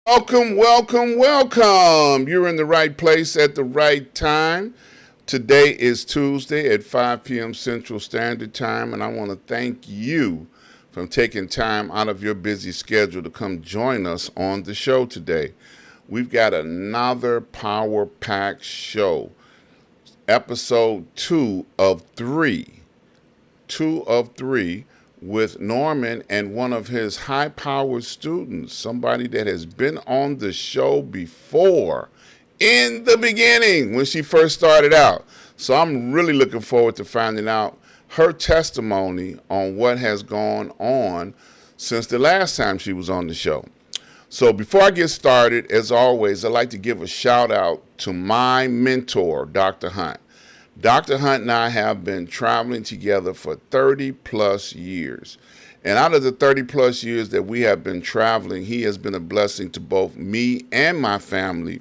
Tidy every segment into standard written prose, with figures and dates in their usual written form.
Welcome, welcome, welcome. You're in the right place at the right time. Today is Tuesday at 5 p.m. Central Standard Time, and I want to thank you for taking time out of your busy schedule to come join us on the show today. We've got another power packed show, episode two of three with Norman and one of his high powered students, somebody that has been on the show before in the beginning when she first started out. So I'm really looking forward to finding out her testimony on what has gone on since the last time she was on the show. So before I get started, as always, I'd like to give a shout out to my mentor, Dr. Hunt. Dr. Hunt and I have been traveling together for 30 plus years. And out of the 30 plus years that we have been traveling, he has been a blessing to both me and my family,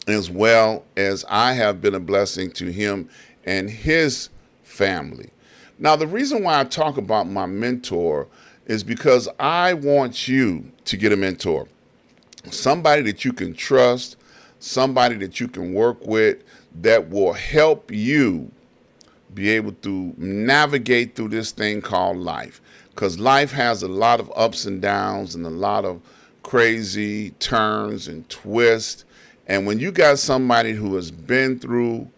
as well as I have been a blessing to him and his family. Now, the reason why I talk about my mentor is because I want you to get a mentor. Somebody that you can trust, somebody that you can work with, that will help you be able to navigate through this thing called life. Because life has a lot of ups and downs and a lot of crazy turns and twists. And when you got somebody who has been through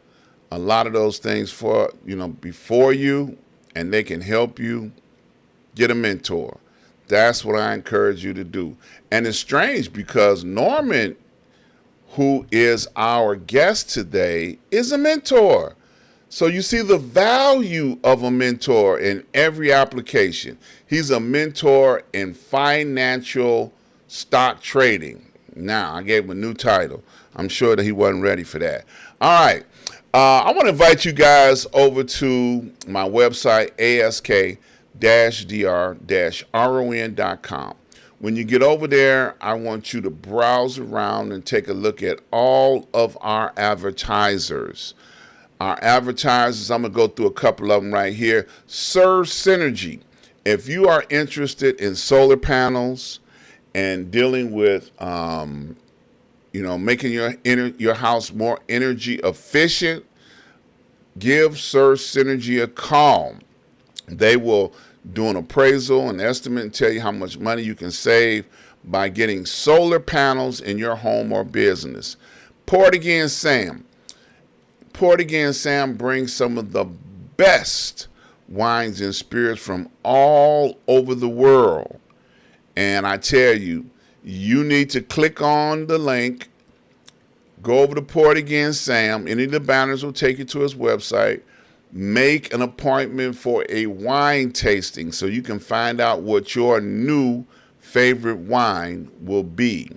a lot of those things before you, and they can help you, get a mentor. That's what I encourage you to do. And it's strange because Norman, who is our guest today, is a mentor. So you see the value of a mentor in every application. He's a mentor in financial stock trading. Now, I gave him a new title. I'm sure that he wasn't ready for that. All right. I want to invite you guys over to my website, ask-dr-ron.com. When you get over there, I want you to browse around and take a look at all of our advertisers. Our advertisers, I'm going to go through a couple of them right here. Serve Synergy. If you are interested in solar panels and dealing with, making your house more energy efficient, give Serve Synergy a call. They will do an appraisal, an estimate, and tell you how much money you can save by getting solar panels in your home or business. Port Again Sam. Port Again Sam brings some of the best wines and spirits from all over the world. And I tell you, you need to click on the link, go over to Port Again Sam. Any of the banners will take you to his website. Make an appointment for a wine tasting so you can find out what your new favorite wine will be.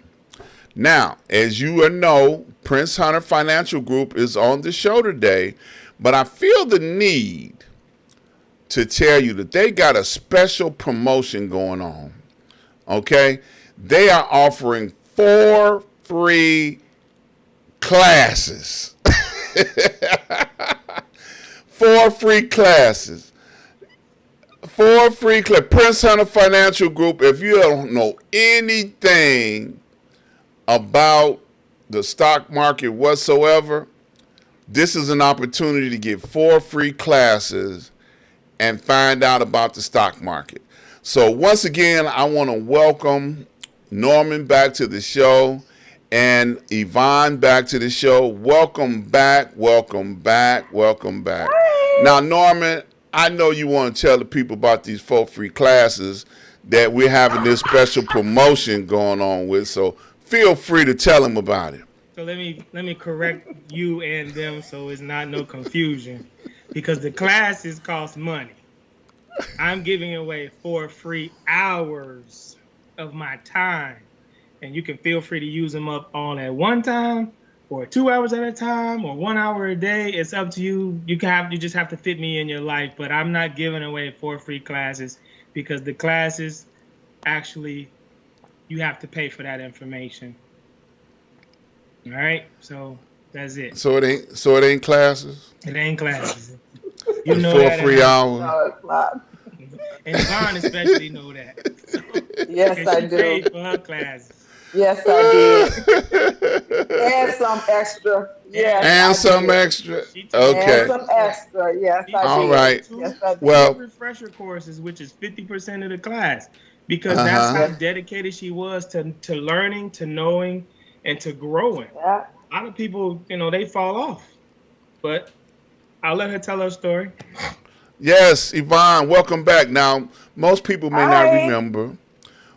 Now, as you know, Prince Hunter Financial Group is on the show today, but I feel the need to tell you that they got a special promotion going on. Okay? They are offering 4 free classes. 4 free classes. 4 free classes. Prince Hunter Financial Group, if you don't know anything about the stock market whatsoever, this is an opportunity to get 4 free classes and find out about the stock market. So once again, I want to welcome Norman back to the show and Yvonne back to the show. Welcome back, welcome back, welcome back. Now, Norman, I know you want to tell the people about these 4 free classes that we're having this special promotion going on with, so feel free to tell them about it. So let me correct you and them so it's not no confusion, because the classes cost money. I'm giving away 4 free hours of my time, and you can feel free to use them up all at one time, or 2 hours at a time, or 1 hour a day. It's up to you. You just have to fit me in your life. But I'm not giving away 4 free classes, because the classes actually, you have to pay for that information. All right, so that's it. So it ain't classes. It ain't classes. You know 4 free hours. No, it's not. And Yvonne especially know that. So Yes, I she do. paid for her classes. Yes, I did. And some extra. Yes, And And I some did. extra. she took And Okay. some extra. Yes, I All did. right. Yes, two I two did. Well, refresher courses, which is 50% of the class, because that's uh-huh. how Yes. dedicated she was to learning, to knowing, and to growing. Yeah. A lot of people, they fall off, but I'll let her tell her story. Yes, Yvonne, welcome back. Now, most people may not Hi. remember,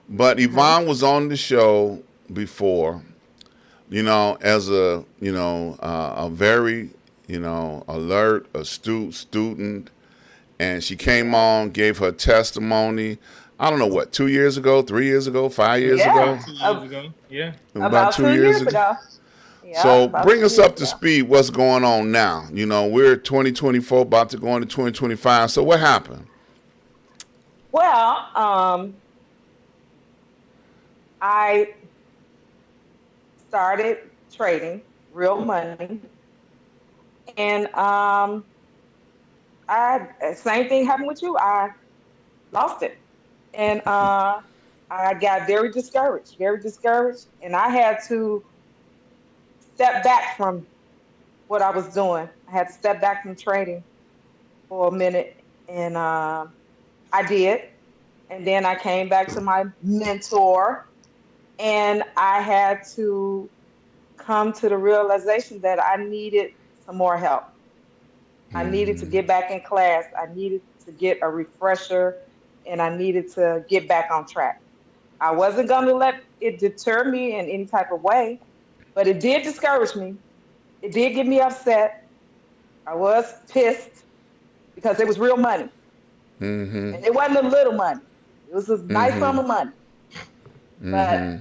but Mm-hmm. Yvonne was on the show before, as a very, alert, astute student. And she came Yeah. on, gave her testimony. I don't know what, 2 years ago, 3 years ago, 5 years Yeah. ago, About 2 years ago. Yeah. about About two two years years ago. ago. Yeah, So about bring two us years up to ago. speed. What's going on now? We're 2024, about to go into 2025. So what happened? Well, I started trading real money, and I same thing happened with you. I lost it, and I got very discouraged, and I had to step back from what I was doing. I had to step back from trading for a minute, and I did, and then I came back to my mentor, and I had to come to the realization that I needed some more help. I needed to Hmm. get back in class. I needed to get a refresher, and I needed to get back on track. I wasn't going to let it deter me in any type of way, but it did discourage me. It did get me upset. I was pissed because it was real money, Hmm. and it wasn't a little money. It was a nice Hmm. sum of money, but Hmm.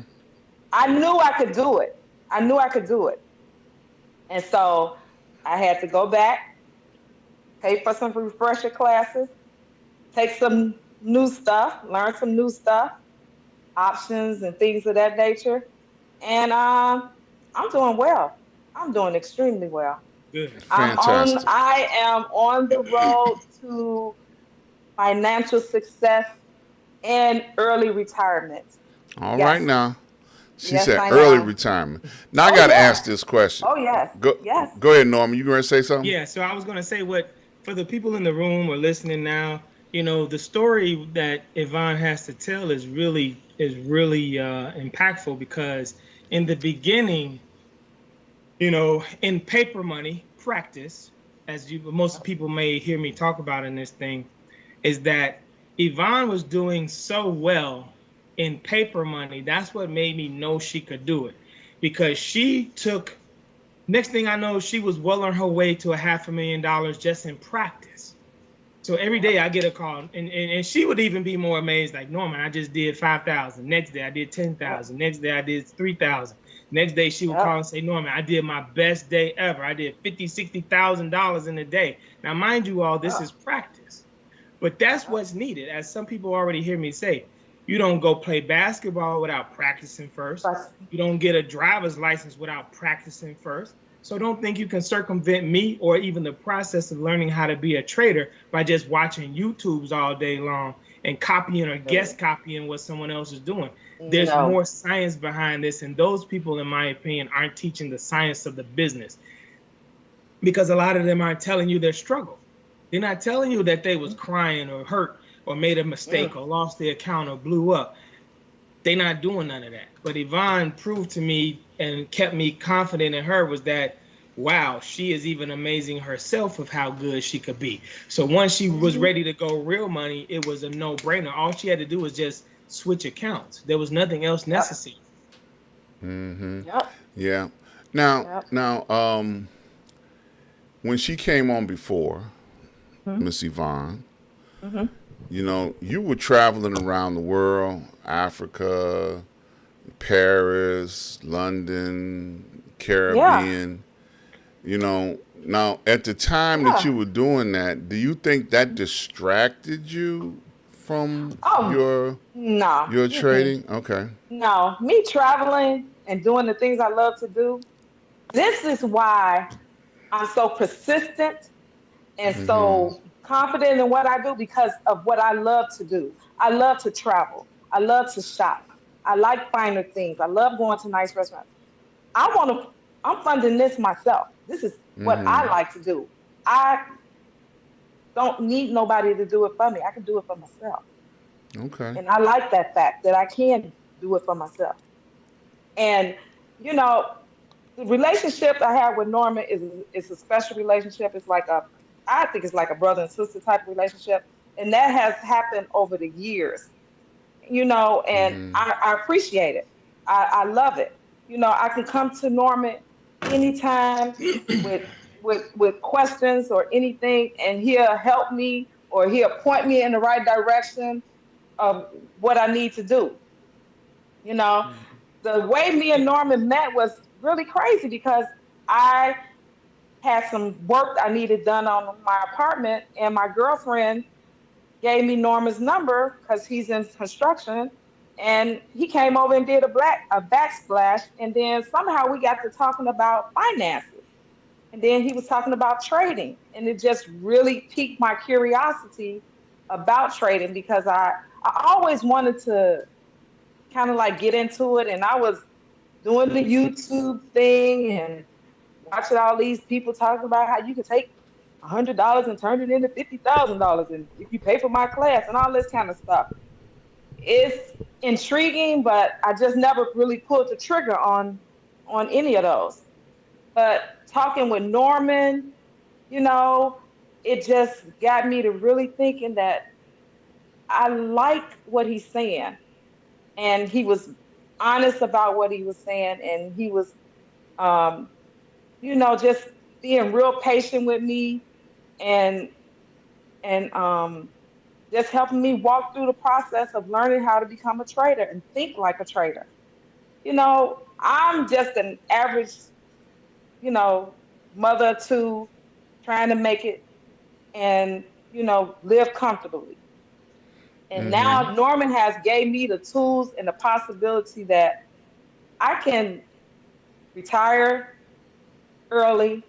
I knew I could do it. I knew I could do it. And so I had to go back, pay for some refresher classes, take some new stuff, learn some new stuff, options and things of that nature. And I'm doing well. I'm doing extremely well. Good. Fantastic. I am on the road to financial success and early retirement. All right Yes. now. She Yes, said I early am. retirement. Now I Oh got to yes. ask this question. Oh yes. Go, Yes. go ahead, Norman. You going to say something? Yeah, so I was gonna say what for the people in the room or listening now, the story that Yvonne has to tell is really impactful because in the beginning, in paper money practice, as most people may hear me talk about in this thing, is that Yvonne was doing so well in paper money. That's what made me know she could do it because she took. Next thing I know, she was well on her way to $500,000 just in practice. So every Yep. day I get a call, and she would even be more amazed. Like Norman, I just did 5,000. Next day I did Yep. 10,000. Next day I did 3,000. Next day she would call Yep. and say, Norman, I did my best day ever. I did $50,000, $60,000 in a day. Now, mind you, all this Yep. is practice, but that's Yep. what's needed. As some people already hear me say, you don't go play basketball without practicing first. But You don't get a driver's license without practicing first. So don't think you can circumvent me or even the process of learning how to be a trader by just watching YouTubes all day long and copying or no, guest copying what someone else is doing. There's no. more science behind this, and those people, in my opinion, aren't teaching the science of the business because a lot of them aren't telling you their struggle. They're not telling you that they was crying or hurt or made a Mm. mistake or lost their account or blew up. They're not doing none of that. But Yvonne proved to me and kept me confident in her was that, wow, she is even amazing herself of how good she could be. So once she was Mhm. ready to go real money, it was a no-brainer. All she had to do was just switch accounts. There was nothing else Yep. necessary. Hmm. Yep. Yeah. Now, Yep. when she came on before, Mhm. Miss Yvonne, Mhm. you were traveling around the world, Africa, Paris, London, Yeah. Caribbean. Now at the time that Yeah. you were doing that, do you think that distracted you from Oh your no. your Mm-mm. trading? Okay. No. Me traveling and doing the things I love to do. This is why I'm so persistent and Mhm. so confident in what I do because of what I love to do. I love to travel. I love to shop. I like finer things. I love going to nice restaurants. I'm funding this myself. This is what I Mm-hmm. like to do. I don't need nobody to do it for me. I can do it for myself. Okay. And I like that fact that I can do it for myself. And, you know, the relationship I have with Norman is a special relationship. It's like I think it's like a brother and sister type of relationship. And that has happened over the years, and Mm-hmm. I appreciate it. I love it. I can come to Norman anytime with with questions or anything, and he'll help me or he'll point me in the right direction of what I need to do. You know, Mhm. the way me and Norman met was really crazy because I had some work I needed done on my apartment, and my girlfriend gave me Norman's number because he's in construction, and he came over and did a backsplash, and then somehow we got to talking about finances, and then he was talking about trading, and it just really piqued my curiosity about trading because I always wanted to kind of like get into it, and I was doing the YouTube thing and watching all these people talking about how you can take $100 and turn it into $50,000, and if you pay for my class and all this kind of stuff. It's intriguing, but I just never really pulled the trigger on any of those. But talking with Norman, you know, it just got me to really thinking that I like what he's saying, and he was honest about what he was saying, and he was, um, just being real patient with me, and and just helping me walk through the process of learning how to become a trader and think like a trader. I'm just an average, you know, mother of two, trying to make it and live comfortably. And Mm-hmm. now Norman has gave me the tools and the possibility that I can retire early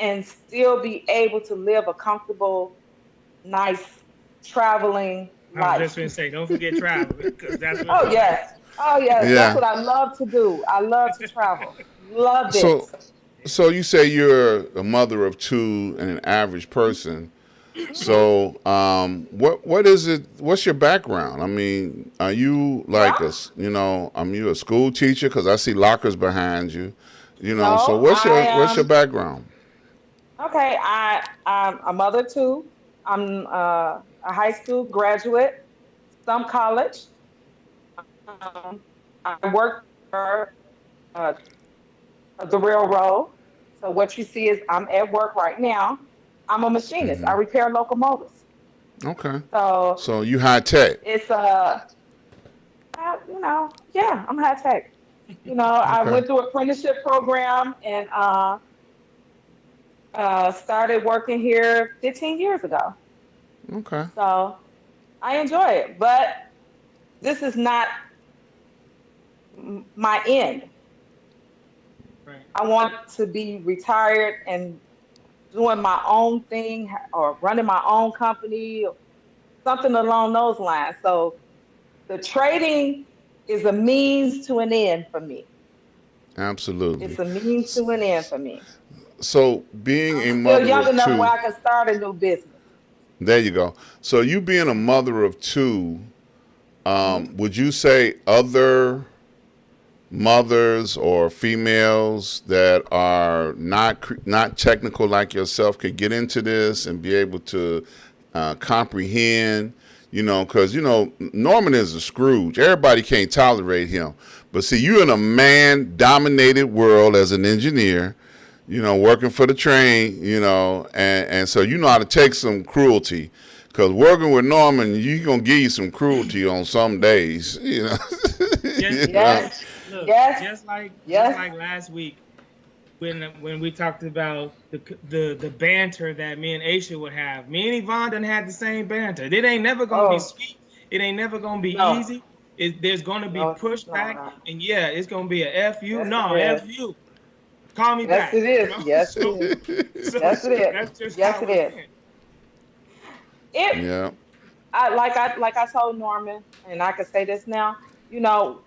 and still be able to live a comfortable, nice traveling I was just life. gonna say, don't forget traveling, because that's what Oh money. yes. Oh yes. That's Yeah. what I love to do. I love to travel. Love it. So, so you say you're a mother of two and an average person. Hmm. So, what is it? What's your background? I mean, are you like Well, you a school teacher? Because I see lockers behind you. So no, what's I your am background? okay. I'm a mother too. I'm a high school graduate, some college. Um, I work for uh, the railroad. So what you see is I'm at work right now. I'm a machinist. I Hmm. repair locomotives. Okay. So So you high tech. it's yeah, I'm high tech. I Okay. went through apprenticeship program and started working here 15 years ago. Okay. So I enjoy it, but this is not my end. Right. I want to be retired and doing my own thing or running my own company or something along those lines. So the trading is a means to an end for me. Absolutely. It's a means S- to an end for me. So being I'm a still mother young of enough where two, I can start a new business. there you go. So you being a mother of two, Hmm. would you say other mothers or females that are not technical like yourself could get into this and be able to comprehend? Because Norman is a Scrooge. Everybody can't tolerate him, but see, you're in a man-dominated world as an engineer. Working for the train. And so you know how to take some cruelty. Because working with Norman, you gonna give you some cruelty on some days. Just, you just know. Yes, look, yes, just yes. like last week when we talked about the banter that me and Aisha would have. Me and Yvonne done had the same banter. It ain't never gonna be Oh, sweet. It ain't never gonna be no, easy. There's gonna be no, no, pushback, no. and yeah, it's gonna be a F you. Yes, it No, is. F you. Call me Yes, back. it is. Yes, it So is. so Yes, it is. that's just Yes, how it it's is. been. It. Yeah. I like I told Norman, and I can say this now. You know,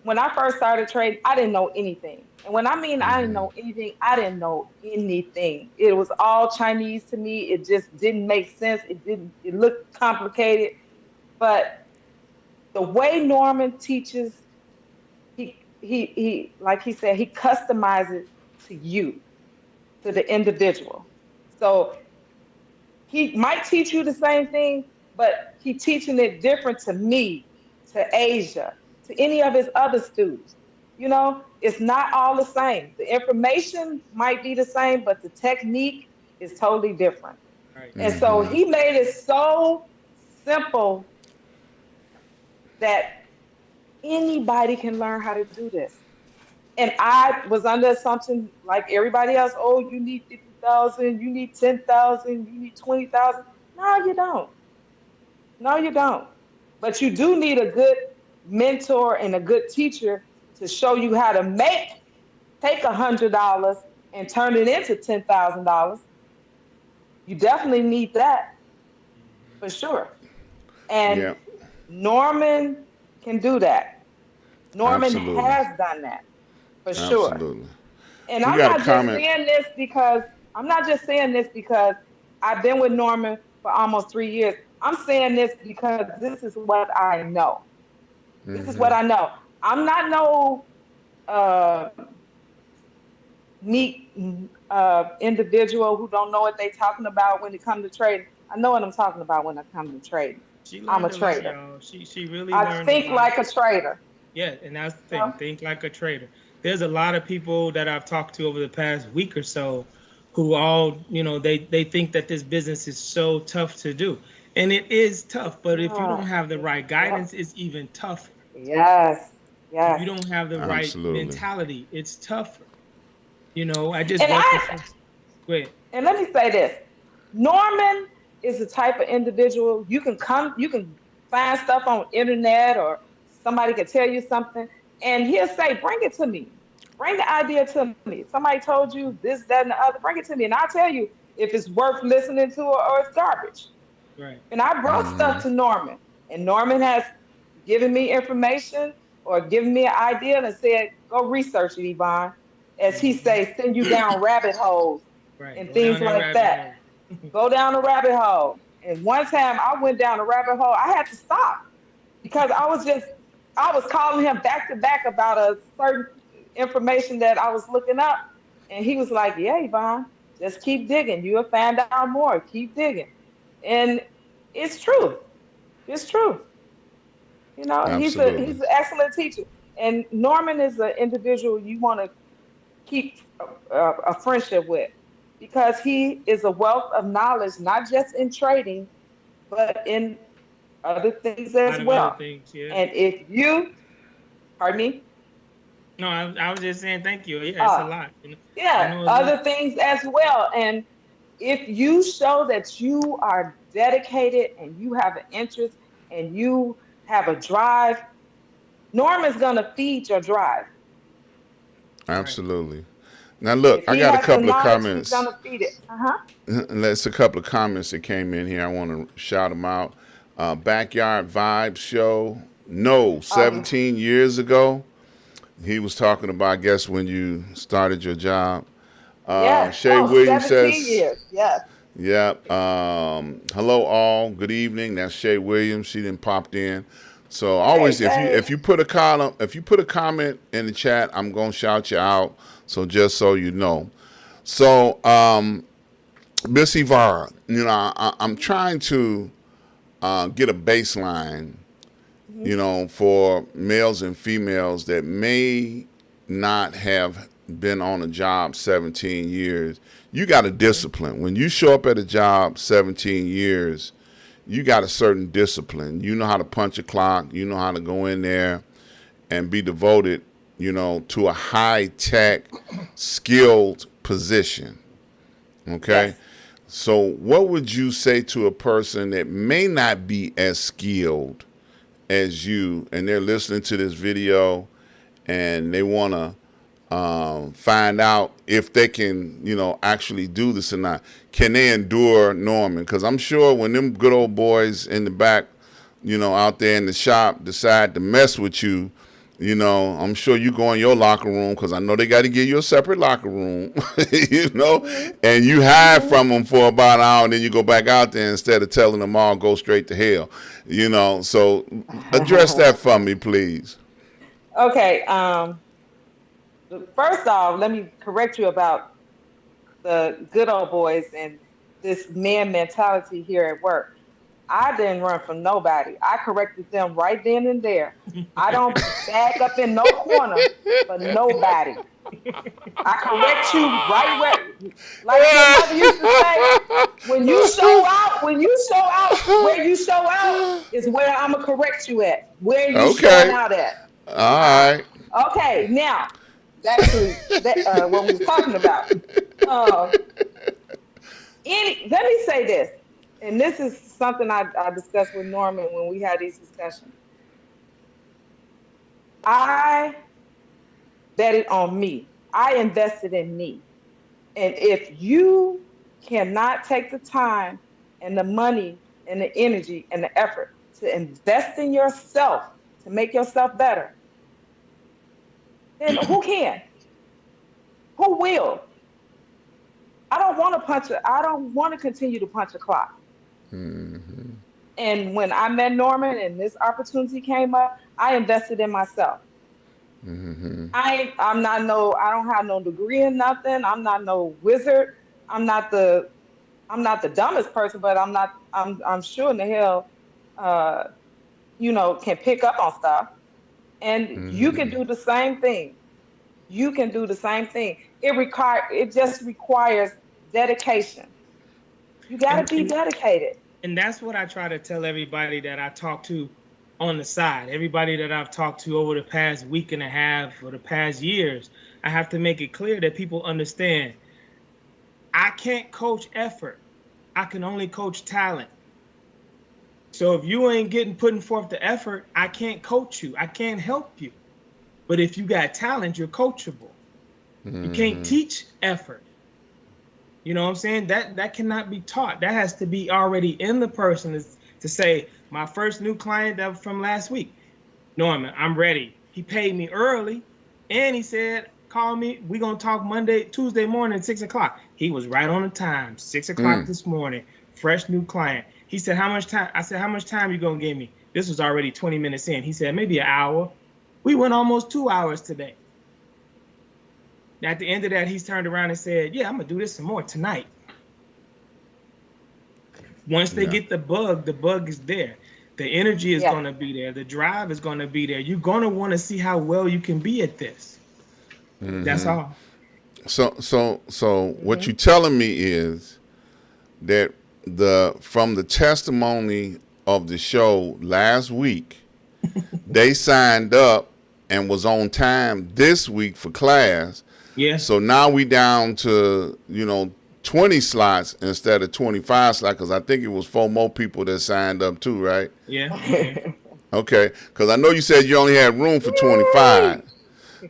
when I first started trading, I didn't know anything. And when I mean I didn't Mm-hmm. know anything, I didn't know anything. It was all Chinese to me. It just didn't make sense. It looked complicated. But the way Norman teaches, he like he said, he customizes to you, to the individual. So he might teach you the same thing, but he teaching it different to me, to Asia, to any of his other students. You know, it's not all the same. The information might be the same, but the technique is totally different. Right. And so Mm-hmm. he made it so simple that anybody can learn how to do this. And I was under assumption, like everybody else, oh, you need 50,000, you need 10,000, you need 20,000. No, you don't. No, you don't. But you do need a good mentor and a good teacher to show you how to take $100 and turn it into $10,000. You definitely need that for sure. And Yeah, Norman can do that. Norman absolutely. has done that for sure. Absolutely. And We I'm got a not just comment. saying this because I've been with Norman for almost 3 years. I'm saying this because this is what I know. This is Mm-hmm. what I know. I'm not no uh, meek individual who don't know what they talking about when it comes to trading. I know what I'm talking about when it comes to trading. She I'm a learned a lot, trader. y'all. She really I learned a think lot. like a trader. Yeah, and that's the You thing. know? Think like a trader. There's a lot of people that I've talked to over the past week or so who all, they think that this business is so tough to do. And it is tough, but if you don't Yeah. have the right Yep. guidance, it's even tougher. Yes. If Yes. you don't have the right Absolutely. mentality, it's tougher. I just And work with I some. Go ahead. and let me say this. Norman is the type of individual you can find stuff on internet or somebody can tell you something and he'll say, bring it to me. Bring the idea to me. Somebody told you this, that, and the other. Bring it to me. And I'll tell you if it's worth listening to or it's garbage. Right. And I brought Mm-hmm. stuff to Norman. And Norman has given me information or given me an idea and said, go research it, Yvonne. As he Hmm. say, send you down rabbit holes Right. and Go down things that like rabbit that. hole. Go down the rabbit hole. And one time I went down the rabbit hole, I had to stop because I was calling him back to back about a certain information that I was looking up. And he was like, yeah, Yvonne, just keep digging. You'll find out more. Keep digging. And it's true. It's true. You know, Absolutely. he's an excellent teacher. And Norman is an individual you want to keep a friendship with because he is a wealth of knowledge, not just in trading, but in other things A as lot of other well. things. Yeah. And if you, pardon me, No, I was just saying thank you. Yeah, it's a uh, lot. I yeah, know it's a lot. other things as well. And if you show that you are dedicated and you have an interest and you have a drive, Norman's going to feed your drive. Right. Absolutely. Now, look, If I he got a has the couple of knowledge, he's going comments. to feed it. Uh-huh. That's a couple of comments that came in here. I want to shout them out. Backyard Vibes Show. No, Um, 17 years ago. He was talking about, I guess, when you started your job. yes. Shay Oh, Williams 17 says, years. Yes. yep. Hello, all. Good evening. That's Shay Williams. She didn't popped in. So Hey, always, Shay. if you put a column, if you put a comment in the chat, I'm gonna shout you out. So just so you know. So Miss Yvonne, I'm trying to get a baseline, Hmm. for males and females that may not have been on a job 17 years. You got a Okay. discipline. When you show up at a job 17 years, you got a certain discipline. You know how to punch a clock. You know how to go in there and be devoted, to a high tech, skilled position. Okay. Yes. So, what would you say to a person that may not be as skilled as you and they're listening to this video and they want to find out if they can, actually do this or not? Can they endure Norman? Because I'm sure when them good old boys in the back, out there in the shop decide to mess with you, You know, I'm sure you go in your locker room because I know they got to give you a separate locker room, you know, and you hide from them for about an hour and then you go back out there instead of telling them all go straight to hell, you know. So address that for me, please. Okay. First off, let me correct you about the good old boys and this man mentality here at work. I didn't run from nobody. I corrected them right then and there. I don't back up in no corner for nobody. I correct you right where, like your mother used to say, when you show out, where you show out is where I'm gonna correct you at. Where you showing Okay. out at. All Uh, right. okay, now back to what we was talking about. Uh, Let me say this, and this is something I discussed with Norman when we had these discussions. I betted on me. I invested in me. And if you cannot take the time and the money and the energy and the effort to invest in yourself to make yourself better, then who can? Who will? I don't want to continue to punch a clock. Mm-hmm. And when I met Norman and this opportunity came up, I invested in myself. Mm-hmm. I don't have no degree in nothing. I'm not no wizard. I'm not the dumbest person, but I'm sure in the hell uh can pick up on stuff. And you can Mm-hmm. do the same thing. You can do the same thing. It just requires dedication. You got And, to be and dedicated. and that's what I try to tell everybody that I talk to on the side. Everybody that I've talked to over the past week and a half or the past years, I have to make it clear that people understand I can't coach effort. I can only coach talent. So if you ain't putting forth the effort, I can't coach you. I can't help you. But if you got talent, you're coachable. You can't Mm-hmm. teach effort. You know what I'm saying? That cannot be taught. That has to be already in the person to say, my first new client that was from last week, Norman, I'm ready. He paid me early and he said, call me. We're going to talk Tuesday morning at 6:00. He was right on the time, 6:00 Mm. this morning, fresh new client. He said, how much time? I said, how much time you going to give me? This was already 20 minutes in. He said, maybe an hour. We went almost 2 hours today. At the end of that, he's turned around and said, yeah, I'm going to do this some more tonight. Once they Yeah. get the bug is there. The energy is Yeah. going to be there. The drive is going to be there. You're going to want to see how well you can be at this. That's Mm-hmm. all. So what Hmm. you're telling me is that from the testimony of the show last week, they signed up and was on time this week for class. Yeah. So now we down to 20 slots instead of 25 slots because I think it was 4 more people that signed up too, right? Yeah. Yeah. Okay, because I know you said you only had room for 25.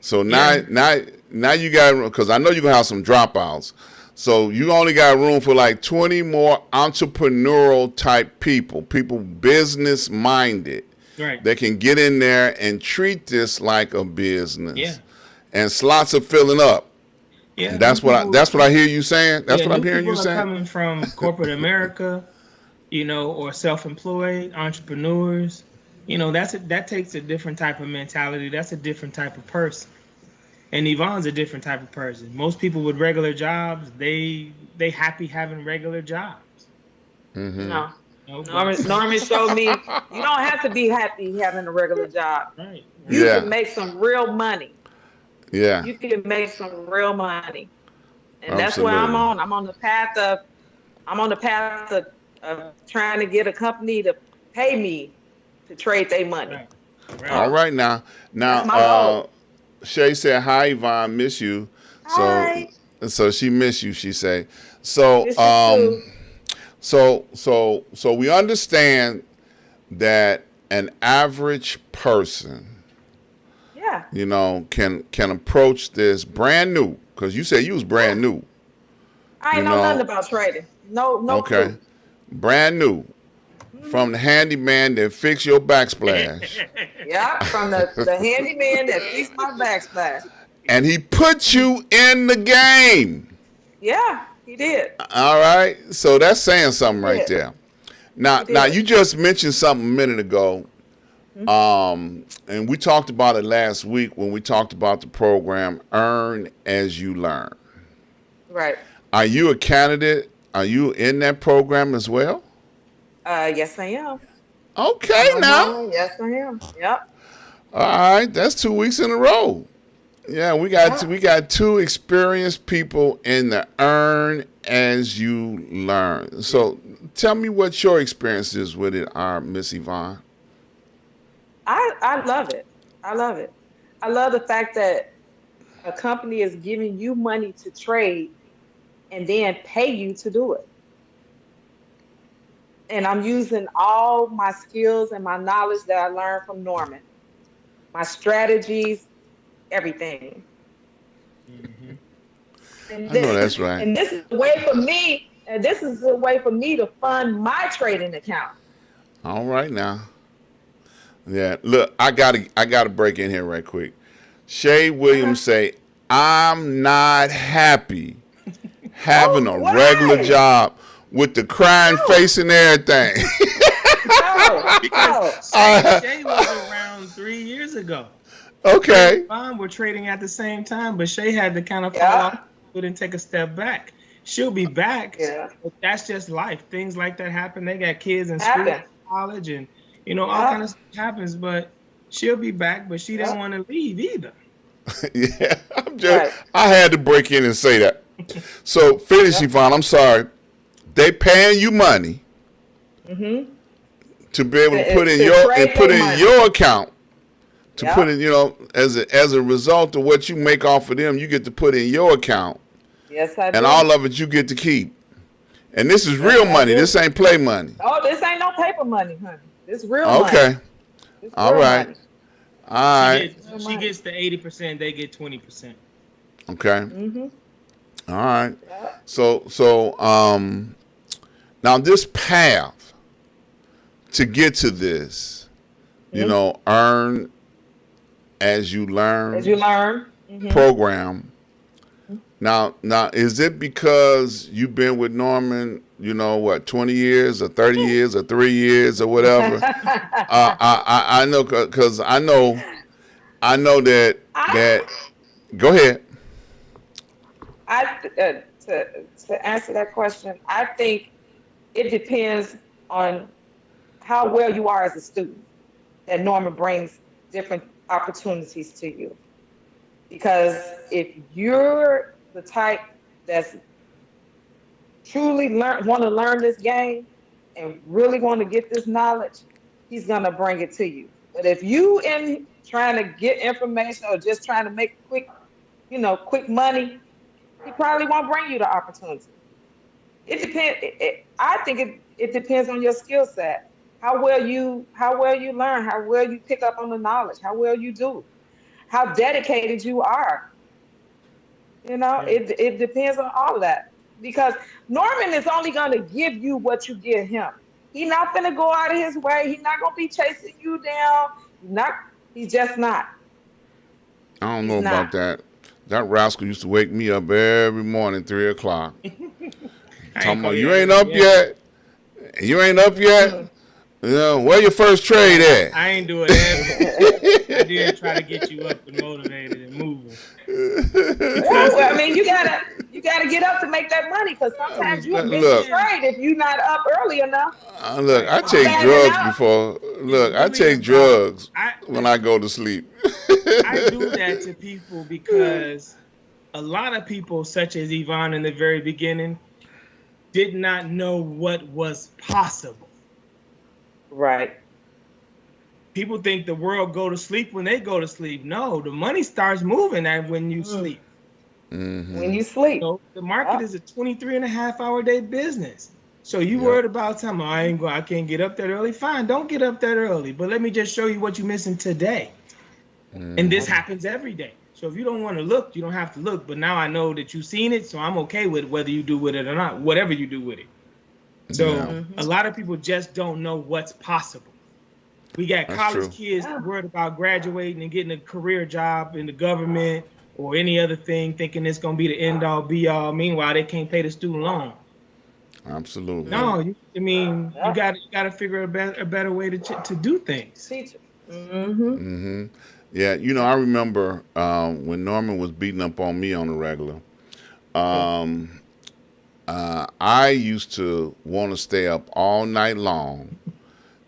So now, Yeah. now you got, because I know you're gonna have some dropouts. So you only got room for like 20 more entrepreneurial type people business minded Right. that can get in there and treat this like a Yeah. business. And slots are filling up. Yeah. And New people. that's what I hear you saying. That's Yeah. what I'm New hearing you people are saying. coming from corporate America, or self-employed entrepreneurs. That takes a different type of mentality. That's a different type of person. And Yvonne's a different type of person. Most people with regular jobs, they happy having regular jobs. Mm-hmm. No. But Norman showed me you don't have to be happy having a regular job. right, You right. Yeah. can make some real money. Yeah. You can make some real money. And that's where I'm Absolutely. on. I'm on the path of trying to get a company to pay me to trade their money. Right. All Right. right now. That's my goal. Shay said, "Hi, Yvonne, miss you." So, Hi. so she miss you. She say, so, Miss you too. so we understand that an average person, Yeah. can approach this brand new. Because you said you was Yeah. brand new. I You ain't know nothing know, about trading. No okay, clue. brand new. from the handyman that fix your backsplash. Yeah, from the handyman that fixed my backsplash. And he put you in the game. Yeah, he did. All right. So that's saying something He right did. there. Now, He did. you just mentioned something a minute ago. And we talked about it last week when we talked about the program Earn as You Learn. Right. Are you a candidate? Are you in that program as well? Yes, I am. Okay, now. Yes, I am. Yep. All right, that's 2 weeks in a row. Yeah, we got two experienced people in the Earn as You Learn. So tell me what your experience is with it, Miss Yvonne. I love it. I love it. I love the fact that a company is giving you money to trade and then pay you to do it. And I'm using all my skills and my knowledge that I learned from Norman, my strategies, everything. And I know that's right. And this is a way for me, and this is a way for me to fund my trading account. All right now. Yeah, look, I gotta break in here right quick. Shay Williams say, I'm not happy having a regular job with the crying face and everything. Shay was around 3 years ago. Okay. Shay and Yvonne were trading at the same time, but Shay had to kind of fall off and take a step back. She'll be back. Yeah. But that's just life. Things like that happen. They got kids in school, college, and all kind of stuff happens. But she'll be back. But she didn't want to leave either. Yeah, I had to break in and say that. So finish, Yvonne. I'm sorry. They paying you money to be able to put in your account. To put in, as a result of what you make off of them, you get to put in your account. Yes, I do. And all of it you get to keep. And this is real money. This ain't play money. Oh, this ain't no paper money, honey. This real money. Okay. All right. Money. All right. She gets the 80%. They get 20%. Okay. All right. So now this path to get to this, earn as you learn. Program. Now, is it because you've been with Norman, 20 years or 30 years or 3 years or whatever? I know, because I know that. Go ahead. To answer that question, I think it depends on how well you are as a student. That Norman brings different opportunities to you. Because if you're the type that's truly want to learn this game and really want to get this knowledge, he's going to bring it to you. But if you in trying to get information or just trying to make quick money, he probably won't bring you the opportunity. It depends. I think it depends on your skill set, how well you learn, how well you pick up on the knowledge, how well you do, how dedicated you are. It depends on all of that. Because Norman is only going to give you what you give him. He's not going to go out of his way. He's not going to be chasing you down. He's just not. I don't know about that. That rascal used to wake me up every morning, 3 o'clock. Talking about, you ain't up yet? You ain't up yet? Where your first trade at? I ain't doing that. I did try to get you up and motivated and moving. Well, I mean, you gotta get up to make that money, because sometimes you miss a trade if you're not up early enough. Look, I take drugs before. Look, I take drugs when I go to sleep. I do that to people because a lot of people, such as Yvonne in the very beginning, did not know what was possible. Right. People think the world go to sleep when they go to sleep. No, the money starts moving when you sleep. Mm-hmm. When you sleep. So the market is a 23.5-hour day business. So you worried about something, I can't get up that early. Fine, don't get up that early. But let me just show you what you're missing today. Mm-hmm. And this happens every day. So if you don't want to look, you don't have to look. But now I know that you've seen it, so I'm okay with whether you do with it or not, whatever you do with it. So Yeah, a lot of people just don't know what's possible. We got that's college true. kids worried about graduating and getting a career job in the government or any other thing, thinking it's going to be the end all be all. Meanwhile, they can't pay the student loan. Absolutely. No, you Yeah. got to figure a better way to do things. Teacher. Mm-hmm. Yeah, I remember when Norman was beating up on me on the regular. Um, I used to want to stay up all night long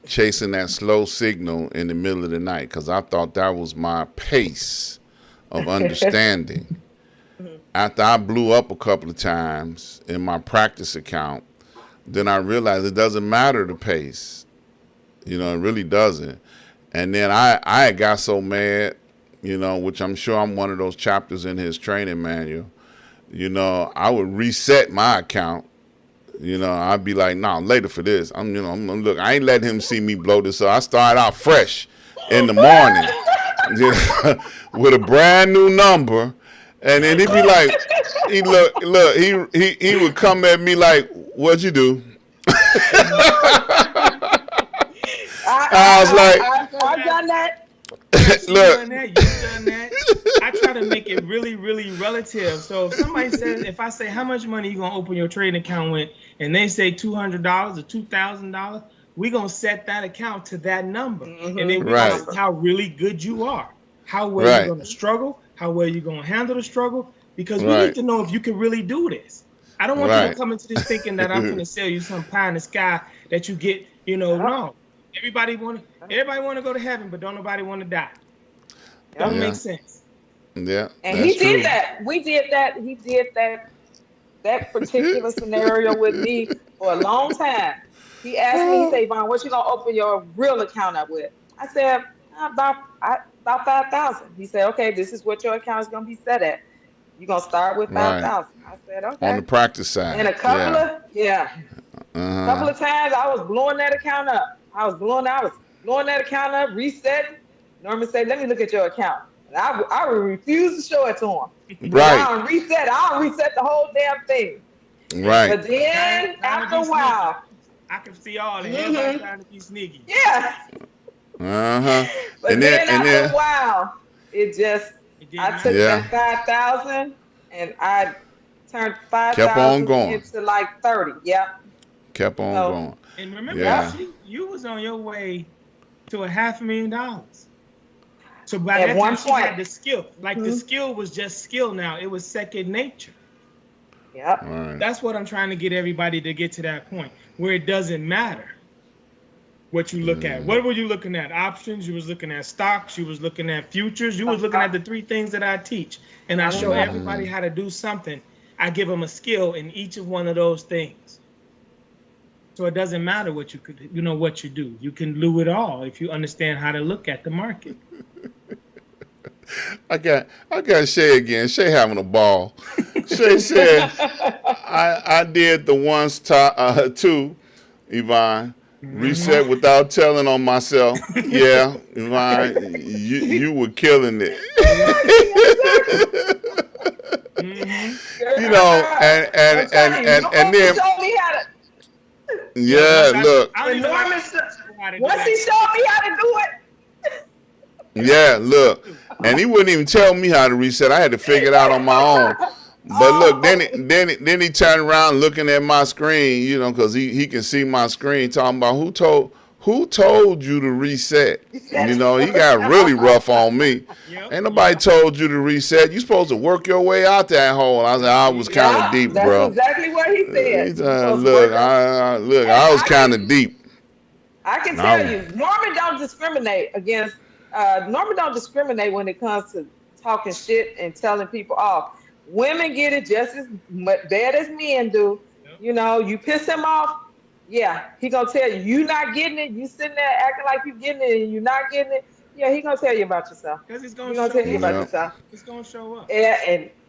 chasing that slow signal in the middle of the night because I thought that was my pace of understanding. After I blew up a couple of times in my practice account, then I realized it doesn't matter the pace. It really doesn't. And then I got so mad, which I'm sure I'm one of those chapters in his training manual. I would reset my account. I'd be like, nah, later for this. Look, I ain't letting him see me blow this up. I started out fresh in the morning with a brand new number. And then he'd be like, he would come at me like, what'd you do? I was like, I've done that. You've look, done that. You've done that. I try to make it really, really relative. So if somebody says, if I say, how much money you gonna open your trading account with, and they say $200 or $2,000, we gonna set that account to that number, and then we Right. gonna see how really good you are, how well Right. you're gonna struggle, how well you're gonna handle the struggle, because we Right. need to know if you can really do this. I don't want you Right. to come into this thinking that I'm gonna sell you some pie in the sky that you get. No. Everybody want to go to heaven, but don't nobody want to die. Don't Yeah. make sense. Yeah, And that's he did true. that. We did that. He did that particular scenario with me for a long time. He asked me, he said, Yvonne, what you gonna open your real account up with? I said, about 5,000. He said, okay, this is what your account is gonna be set at. You're gonna start with Right. 5,000. I said, On okay. the practice side. And a couple Uh-huh. of times I was blowing that account up. I was blowing that account up, resetting. Norman said, let me look at your account. And I would refuse to show it to him. Right. I'll reset the whole damn thing. Right. But then after a while, I can see all the everybody trying to be sneaky. yeah. Uh-huh. But And then then after a while, I took Yeah. that 5,000 and I turned Kept on 5,000 going. into like 30. Yeah. Kept on So- going. And remember, Yeah. you was on your way to $500,000. So by At that one time, she had point. the skill. Like the skill was just skill now. It was second nature. Yep. All right. That's what I'm trying to get everybody to get to that point where it doesn't matter what you look at. What were you looking at? Options. You was looking at stocks. You was looking at futures. You was looking at the three things that I teach, and I show everybody how to do something. I give them a skill in each of one of those things. So it doesn't matter what what you do. You can do it all if you understand how to look at the market. I got Shay again. Shay having a ball. Shay said, I did the once two, Yvonne. Reset without telling on myself. Yeah, Yvonne, you were killing it. And then yeah, look. I don't even know how to do Once he that. showed me how to do it, Yeah, look, and he wouldn't even tell me how to reset. I had to figure it out on my own. But look, then he turned around looking at my screen, because he can see my screen, talking about who told you to reset. He got really rough on me. Yep. Ain't nobody told you to reset. You supposed to work your way out that hole. I was kind of deep, that's bro. exactly what he said. He said, look, I was kind of deep. I can tell you, Norman don't discriminate when it comes to talking shit and telling people off. Women get it just as bad as men do. Yep. You piss him off, yeah, he gonna tell you not getting it. You sitting there acting like you getting it and you're not getting it. Yeah, he gonna tell you about yourself. Because it's He gonna gonna show tell you up. about yourself. It's gonna show up. Yeah,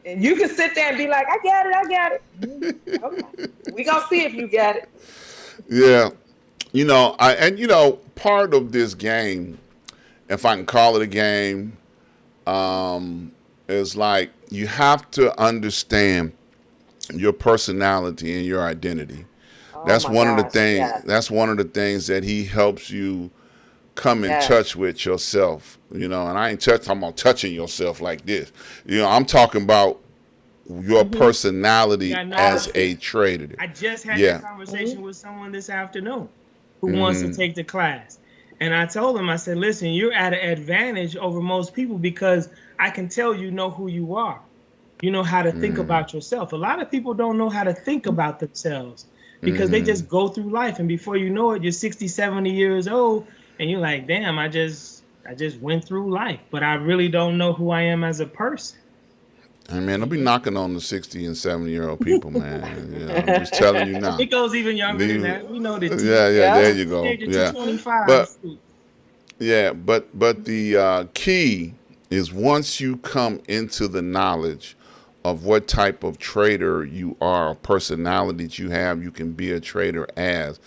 and you can sit there and be like, I got it. Okay. We gonna see if you got it. Yeah. Part of this game, if I can call it a game, is like you have to understand your personality and your identity. Oh That's my one of the gosh. things. Yes. That's one of the things that he helps you come in Yes. touch with yourself. And I ain't talking about touching yourself like this. I'm talking about your Mm-hmm. personality Yeah, no, as Attitude. a trader. I just had that Yeah. conversation Mm-hmm. with someone this afternoon who wants to Hmm. take the class. And I told him, I said, listen, you're at an advantage over most people because I can tell you know who you are. You know how to think Hmm. about yourself. A lot of people don't know how to think about themselves because they Hmm. just go through life. And before you know it, you're 60, 70 years old and you're like, damn, I just went through life, but I really don't know who I am as a person. And man, don't be Mhm. knocking on the 60 and 70-year-old people, man. I'm just telling you now. It goes even younger than Leave. that. We know the Yeah, yeah, there Yeah. you go. teenager to Yeah. 25. But yeah, but the key is once you come into the knowledge of what type of trader you are, a personality that you have, you can be a trader as.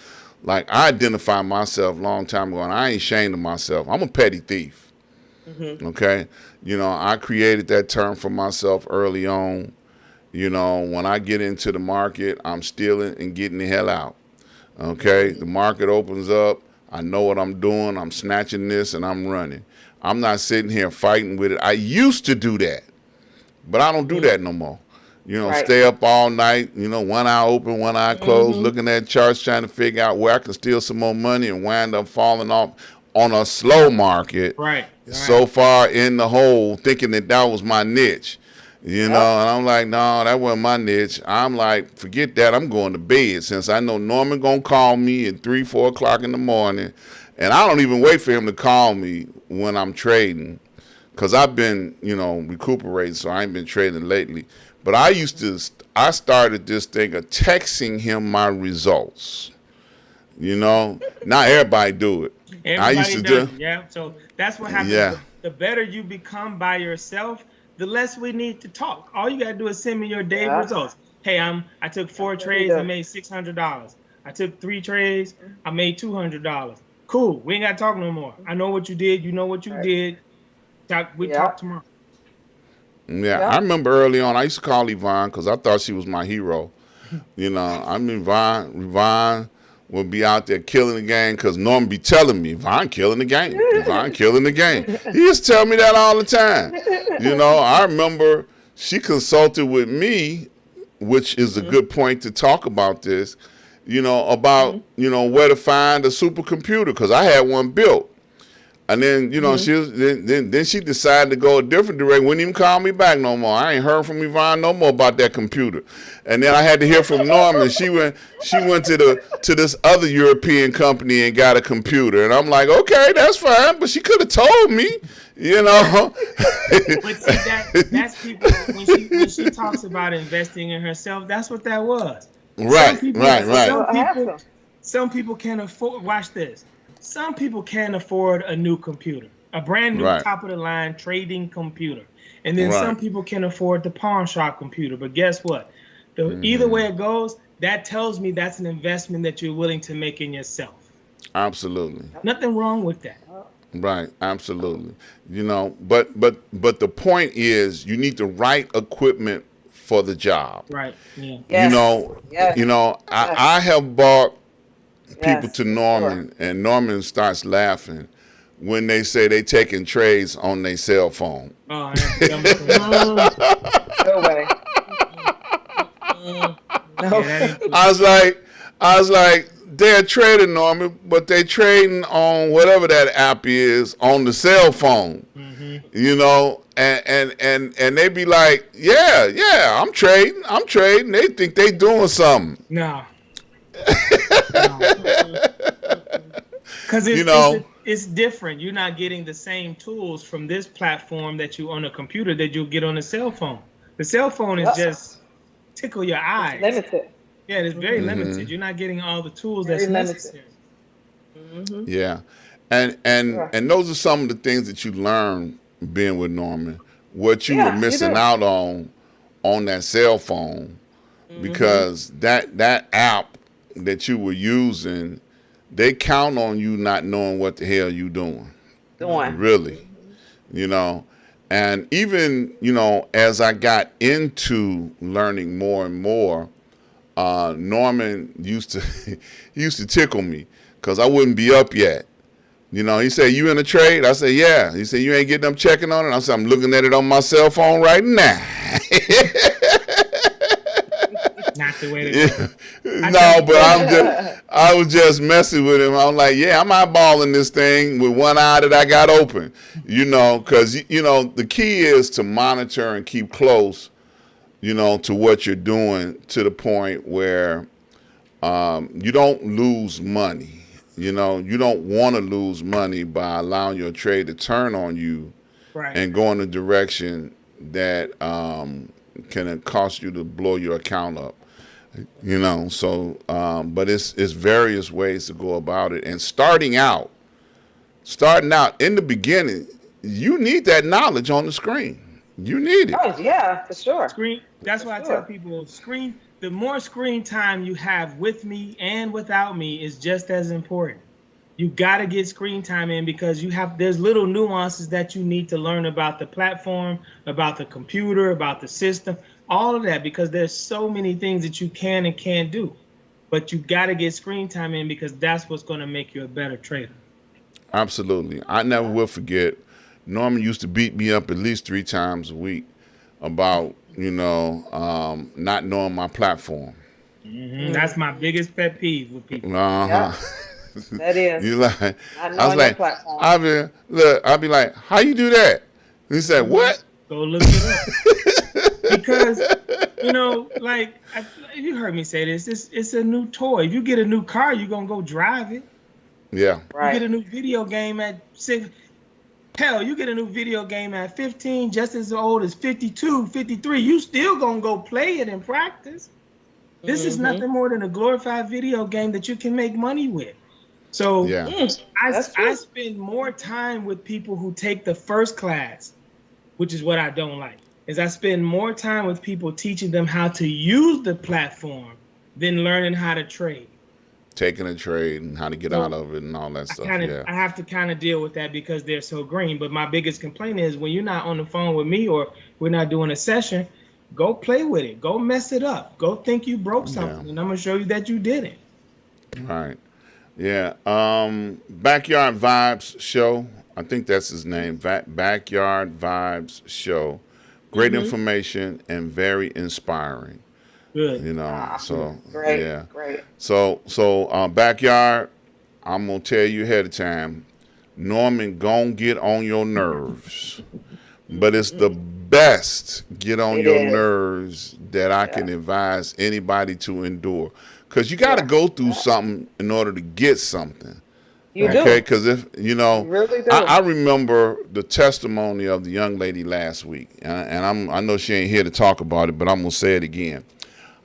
Like I identified myself a long time ago, and I ain't ashamed of myself. I'm a petty thief. Mm-hmm. Okay, I created that term for myself early on. When I get into the market, I'm stealing and getting the hell out. Okay, the market opens up. I know what I'm doing. I'm snatching this and I'm running. I'm not sitting here fighting with it. I used to do that, but I don't do Mm-hmm. that no more. Right. Stay up all night, one eye open, one eye closed, Mm-hmm. looking at charts, trying to figure out where I can steal some more money and wind up falling off on a slow market Right, right. so far in the hole, thinking that was my niche. Yep. And I'm like, no, that wasn't my niche. I'm like, forget that. I'm going to bed since I know Norman gonna call me at 3, 4 o'clock in the morning, and I don't even wait for him to call me when I'm trading, cause I've been, recuperating, so I ain't been trading lately. But I started this thing of texting him my results. Not everybody do it. I used Everybody to does do, it, yeah. So that's what happens. yeah. The better you become by yourself, the less we need to talk. All you gotta do is send me your day Yeah. results. Hey, I took That's 4 what he trades, I does. made $600. I took 3 trades, I made $200. Cool. We ain't gotta talk no more. I know what you did. You know what you Right. did. We talk Yep. tomorrow. Yeah, I Yep. remember early on, I used to call Yvonne because I thought she was my hero. I mean, Yvonne would be out there killing the game because Norm be telling me, Yvonne killing the game. Yvonne killing the game. He used to tell me that all the time. I remember she consulted with me, which is a Mm-hmm. good point to talk about this, about, Mm-hmm. where to find a supercomputer because I had one built. And then Mm-hmm. she was then she decided to go a different direction. Wouldn't even call me back no more. I ain't heard from Yvonne no more about that computer. And then I had to hear from Norman. She went to this other European company and got a computer. And I'm like, okay, that's fine, but she could have told me, you know. But see that's people when she talks about investing in herself, that's what that was. Some Right, people right, That's right. some what people happened. some people can afford watch this. Some people can't afford a new computer, a brand new Right, top of the line trading computer. And then some right. people can afford the pawn shop computer. But guess what? Either Hmm. way it goes, that tells me that's an investment that you're willing to make in yourself. Absolutely. Yep. Nothing wrong with that. Yep. Right, absolutely. But the point is you need the right equipment for the job. Right. Yeah. You Yes. know, Yes. Yes. I have bought people Yes. to For sure. Norman, and Norman starts laughing when they say they taking trades on their cell phone. Oh, that's the dumbest thing ever. Mm, no way. Mm-mm. Mm-mm. No. Yeah, that ain't cool. I was like, they're trading Norman, but they trading on whatever that app is on the cell phone. Hmm. And they be like, yeah, I'm trading. They think they doing something. No, no. Because You it's it's know, a, it's different. You're not getting the same tools from this platform that you on a computer that you'll get on a cell phone. The cell phone is Yep. just tickle your It's eyes. limited. Yeah, it's very Hmm. limited. You're not getting all the tools Very that's limited. necessary. Hmm. yeah, and and Sure. and those are some of the things that you learn being with Norman. What you were Yeah, you missing do. out on that cell phone, Hmm. because that app that you were using, they count on you not knowing what the hell you doing, Doing. really. Hmm. you know. And even, as I got into learning more and more, Norman used to he used to tickle me because I wouldn't be up yet. You know, he said, "You in a trade?" I said, "Yeah." He said, "You ain't getting them checking on it?" I said, "I'm looking at it on my cell phone right now." Not the way to go. No, but I was just messing with him. I was like, "Yeah, I'm eyeballing this thing with one eye that I got open." You know, because you know the key is to monitor and keep close. You know, to what you're doing to the point where you don't lose money. You know, you don't want to lose money by allowing your trade to turn on you Right. and go in a direction that can cost you to blow your account up. You know, so but it's various ways to go about it. And starting out in the beginning, you need that knowledge on the screen. You need it. Oh yeah, for sure. Screen. That's For why I sure. tell people the more screen time you have with me and without me is just as important. You got to get screen time in because there's little nuances that you need to learn about the platform, about the computer, about the system, all of that, because there's so many things that you can and can't do. But you got to get screen time in because that's what's going to make you a better trader. Absolutely. I never will forget. Norman used to beat me up at least 3 times a week about, not knowing my platform. That's my biggest pet peeve with people. Yeah, that is. You like, Not I was knowing your like, platform. I'll be like, how you do that? And he said, what? Go look it up. Because, you heard me say this, it's a new toy. If you get a new car, you're going to go drive it. Yeah. Right. You get a new video game at 6. Hell, you get a new video game at 15, just as old as 52, 53. You still going to go play it and practice. This is nothing more than a glorified video game that you can make money with. So Yeah. I spend more time with people who take the first class, which is what I don't like, is I spend more time with people teaching them how to use the platform than learning how to trade. Taking a trade and how to get out of it and all that stuff. I have to kind of deal with that because they're so green. But my biggest complaint is when you're not on the phone with me or we're not doing a session, go play with it. Go mess it up. Go think you broke something, and I'm going to show you that you didn't. Right. Yeah. Backyard Vibes Show. I think that's his name. Backyard Vibes Show. Great information and very inspiring. Good. So Great. yeah. Great. So Backyard, I'm gonna tell you ahead of time, Norman gon' get on your nerves. But it's the best get on your nerves that I can advise anybody to endure. Because you got to go through something in order to get something. You do. Okay, because if You really do. I remember the testimony of the young lady last week, and I know she ain't here to talk about it, but I'm gonna say it again.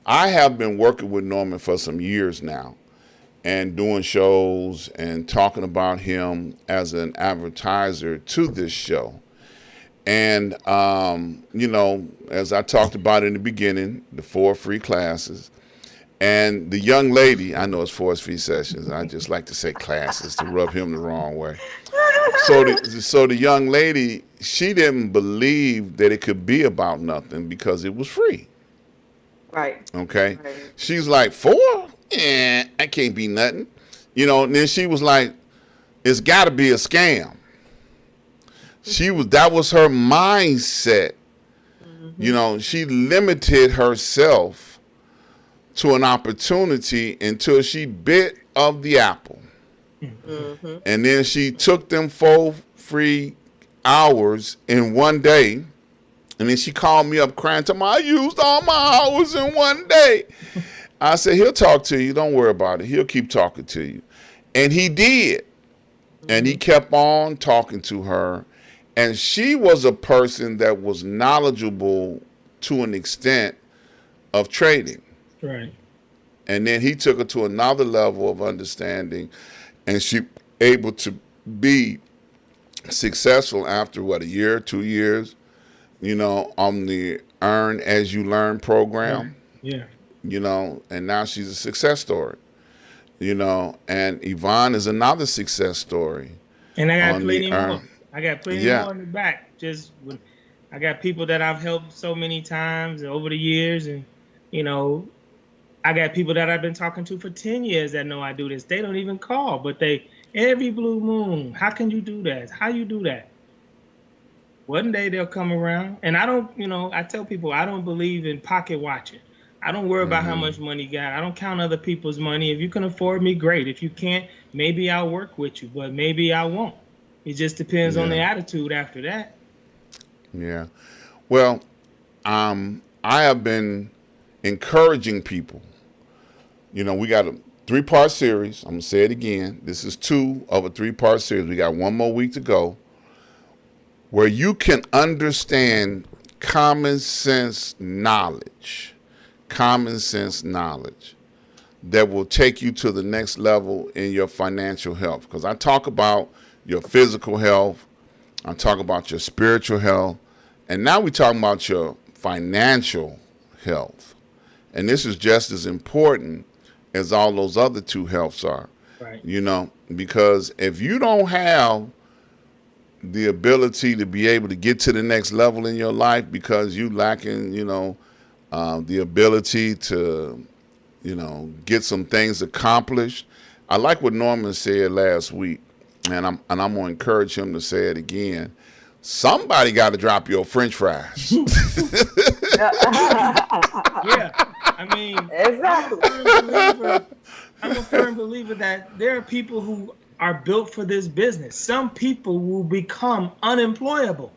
I have been working with Norman for some years now, and doing shows and talking about him as an advertiser to this show. And as I talked about in the beginning, the 4 free classes. And the young lady, I know it's 4 free sessions. I just like to say classes to rub him the wrong way. So the young lady, she didn't believe that it could be about nothing because it was free. Right. Okay. Right. She's like, 4? I can't be nothing. And then she was like, it's got to be a scam. That was her mindset. She limited herself to an opportunity until she bit of the apple. And then she took them 4 free hours in one day. And then she called me up crying, telling me, I used all my hours in one day. I said, he'll talk to you. Don't worry about it. He'll keep talking to you. And he did. And he kept on talking to her. And she was a person that was knowledgeable to an extent of trading. Right. And then he took her to another level of understanding, and she able to be successful after a year, 2 years, on the Earn As You Learn program. Yeah. And now she's a success story. And Yvonne is another success story. And I got plenty more. I got plenty Yeah. more in the back. I got people that I've helped so many times over the years, and I got people that I've been talking to for 10 years that know I do this. They don't even call, but they every blue moon. How can you do that? How you do that? One day they'll come around, and I don't. I tell people I don't believe in pocket watching. I don't worry about how much money you got. I don't count other people's money. If you can afford me, great. If you can't, maybe I'll work with you, but maybe I won't. It just depends on the attitude after that. Yeah. Well, I have been encouraging people. We got a 3-part series. I'm going to say it again. This is 2 of a 3-part series. We got 1 more week to go, where you can understand common sense knowledge that will take you to the next level in your financial health. Because I talk about your physical health, I talk about your spiritual health, and now we're talking about your financial health. And this is just as important as all those other 2 healths are. Right. Because if you don't have the ability to be able to get to the next level in your life because you lacking, the ability to, get some things accomplished. I like what Norman said last week, and I'm going to encourage him to say it again. Somebody got to drop your French fries. Yeah, I mean, Exactly. I'm a firm believer that there are people who are built for this business. Some people will become unemployable.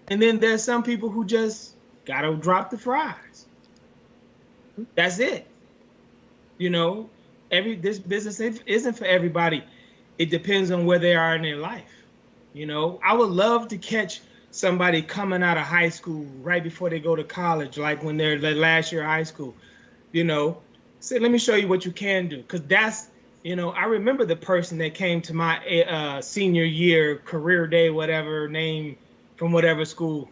And then there's some people who just got to drop the fries. That's it. This business isn't for everybody. It depends on where they are in their life. I would love to catch somebody coming out of high school right before they go to college, like when they're the last year of high school, say, let me show you what you can do. Because that's, I remember the person that came to my senior year career day, whatever name from whatever school.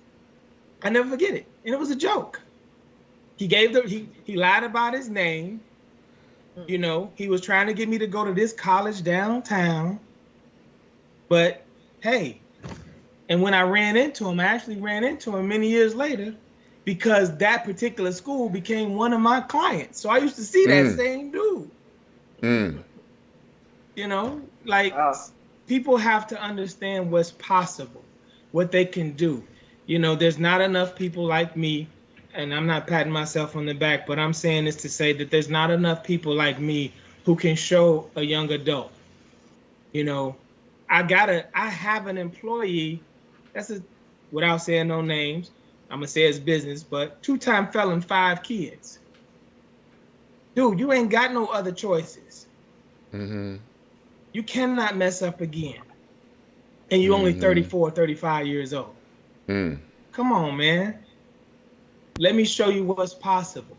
I never forget it. And it was a joke. He lied about his name. He was trying to get me to go to this college downtown. But hey, and when I actually ran into him many years later because that particular school became one of my clients. So I used to see that same dude. People have to understand what's possible, what they can do. There's not enough people like me, and I'm not patting myself on the back, but I'm saying this to say that there's not enough people like me who can show a young adult. I have an employee, without saying no names, I'm gonna say it's business, but 2-time felon, 5 kids. Dude, you ain't got no other choices. Mm-hmm. You cannot mess up again. And you're only 34, 35 years old. Come on, man. Let me show you what's possible.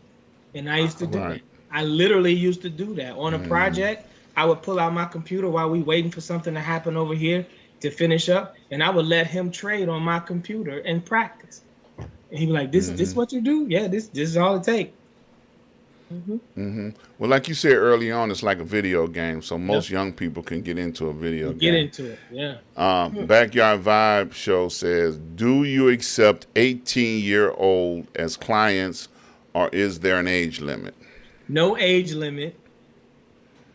And I used to do that. I literally used to do that. On a project, I would pull out my computer while we waiting for something to happen over here to finish up, and I would let him trade on my computer and practice. And he'd be like, this is what you do? Yeah, this is all it takes. Well, like you said early on, it's like a video game, so most young people can get into a video game. Get into it, yeah. Backyard Vibe Show says, do you accept 18-year-old as clients, or is there an age limit? No age limit.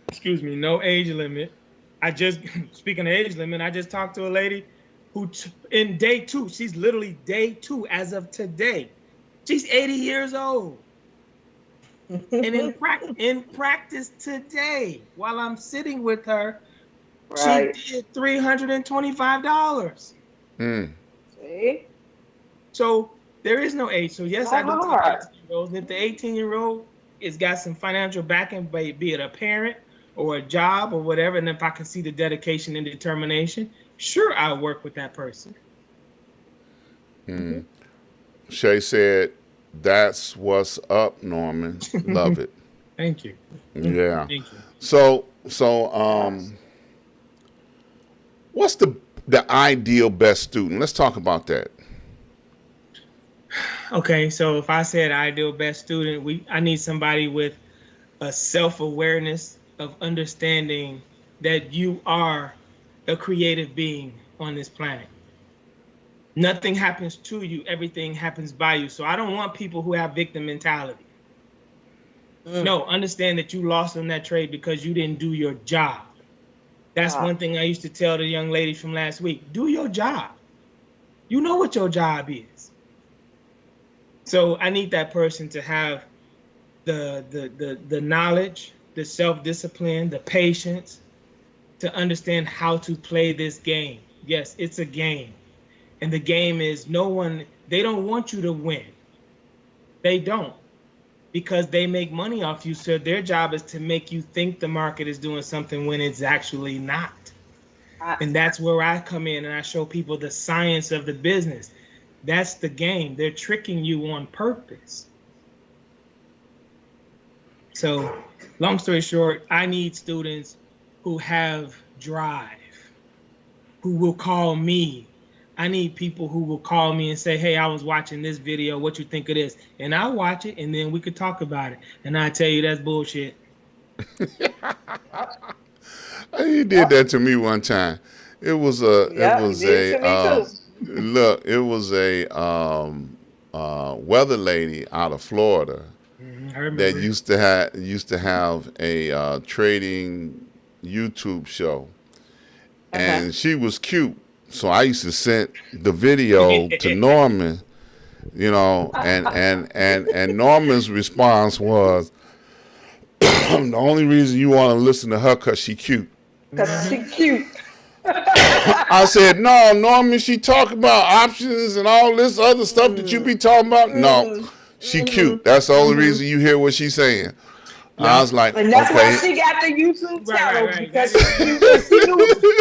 Excuse me, no age limit. Speaking of age limit, I just talked to a lady who in day 2, she's literally day 2 as of today. She's 80 years old. And in practice today, while I'm sitting with her, she did $325. See? So there is no age. So yes, I do take 18-year-olds. If the 18-year-old has got some financial backing, be it a parent or a job or whatever, and if I can see the dedication and determination, sure, I'll work with that person. Shay said, that's what's up, Norman. Love it. Thank you. Yeah. Thank you. So what's the ideal best student? Let's talk about that. Okay, so if I said ideal best student, I need somebody with a self-awareness of understanding that you are a creative being on this planet. Nothing happens to you, everything happens by you. So I don't want people who have victim mentality. No, understand that you lost on that trade because you didn't do your job. That's one thing I used to tell the young ladies from last week. Do your job. You know what your job is. So I need that person to have the knowledge, the self-discipline, the patience to understand how to play this game. Yes, it's a game. And the game is they don't want you to win. They don't. Because they make money off you, so their job is to make you think the market is doing something when it's actually not. And that's where I come in and I show people the science of the business. That's the game. They're tricking you on purpose. So, long story short, I need students who have drive, who will call me. I need people who will call me and say, hey, I was watching this video. What you think of this? And I'll watch it, and then we could talk about it. And I tell you, that's bullshit. You did that to me one time. It was a weather lady out of Florida that used to have a trading YouTube show, and she was cute. So I used to send the video to Norman, and Norman's response was, the only reason you want to listen to her because she cute. Because she cute. I said, no, Norman, she talk about options and all this other stuff that you be talking about. No, she cute. That's the only reason you hear what she's saying. I was like, and that's okay. why she got the YouTube channel, right. because she knew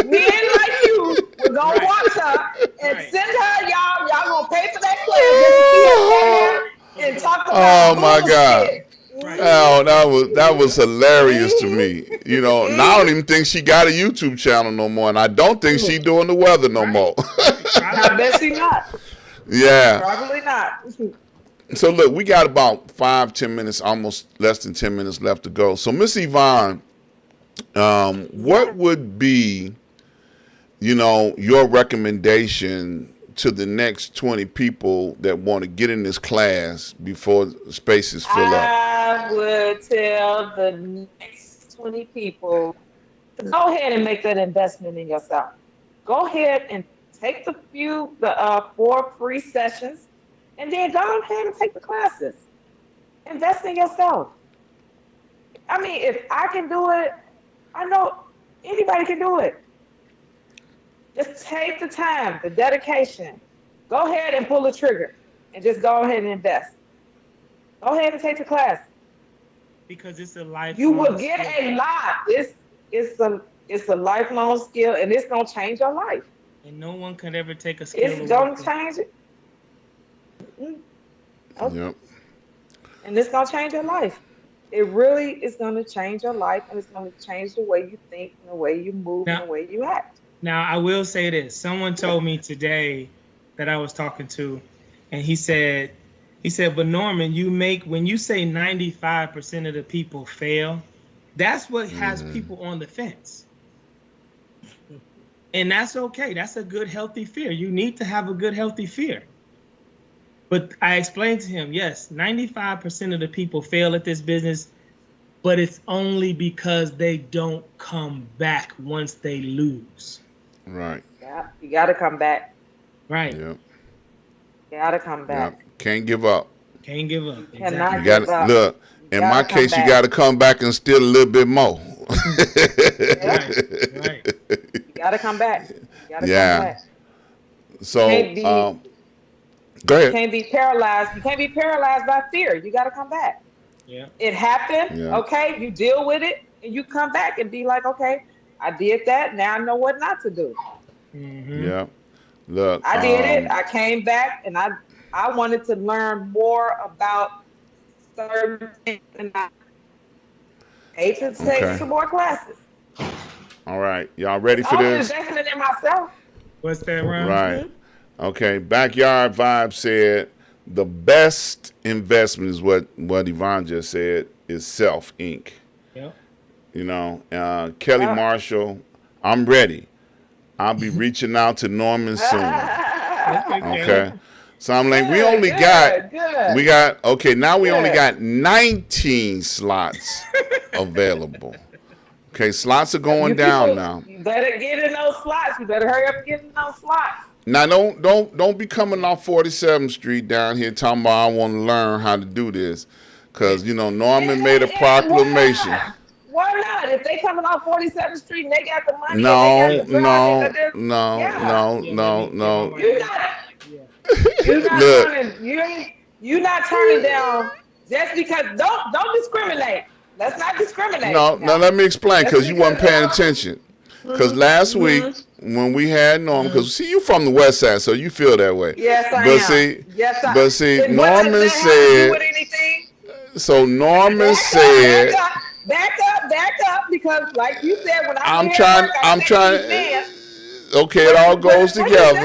men like you were gonna watch her and send her y'all gonna pay for that class and talk about my God. Right. Oh, that was hilarious to me. Now I don't even think she got a YouTube channel no more, and I don't think she doing the weather no more. I bet she not. Yeah. Probably not. So look, we got about 5-10 minutes, almost less than 10 minutes left to go. So Miss Yvonne, what would be, your recommendation to the next 20 people that want to get in this class before spaces fill up? I would tell the next 20 people to go ahead and make that investment in yourself. Go ahead and take the 4 free sessions, and then go ahead and take the classes. Invest in yourself. I mean, if I can do it, I know anybody can do it. Just take the time, the dedication. Go ahead and pull the trigger and just go ahead and invest. Go ahead and take the class. Because it's a lifelong You will get skill. a lot. It's a lifelong skill, and it's gonna change your life. And no one can ever take a skill It's gonna change it. Okay. Yep. And it's gonna change your life. It really is gonna change your life, and it's gonna change the way you think, and the way you move, and the way you act. Now, I will say this. Someone told me today that I was talking to, and he said, but Norman, when you say 95% of the people fail, that's what has people on the fence. And that's okay. That's a good, healthy fear. You need to have a good, healthy fear. But I explained to him, yes, 95% of the people fail at this business, but it's only because they don't come back once they lose. Right. Yeah, you gotta come back. Right. Yep. You gotta come back. Yep. Can't give up. Can't give up. Cannot You got to look. In my come case, you back. got to come back and steal a little bit more. Right. You gotta come back. You gotta Yeah. come back. So, Can't be- go You ahead. can't be paralyzed. You can't be paralyzed by fear. You gotta come back. Yeah. It happened. Yeah. Okay, you deal with it, and you come back and be like, okay, I did that. Now I know what not to do. Mm-hmm. Yeah. Look. I did it. I came back, and I wanted to learn more about certain things, and I hate to take Okay. some more classes. All right. Y'all ready for I was this? investing in myself. What's that, Ron? Right. Okay. Backyard Vibe said the best investment is what Yvonne just said is Self Inc. Yep. Kelly Yeah. Marshall, I'm ready. I'll be reaching out to Norman soon. Okay. Okay. So I'm like, we only got okay, now we only got 19 slots available. Okay, slots are going down now. You better get in those slots. You better hurry up and get in those slots. Now don't be coming off 47th Street down here talking about I want to learn how to do this. Cause Norman made a proclamation. Why not? If they coming off 47th Street and they got the money, no. You're not turning down just because. Don't discriminate. Let's not discriminate. No, let me explain because you weren't paying attention. Because last week when we had Norman, because see, you from the West Side, so you feel that way. Yes, I am. But see, Norman said. So Norman said. Back up, because like you said, when I'm trying. Okay, it all goes together.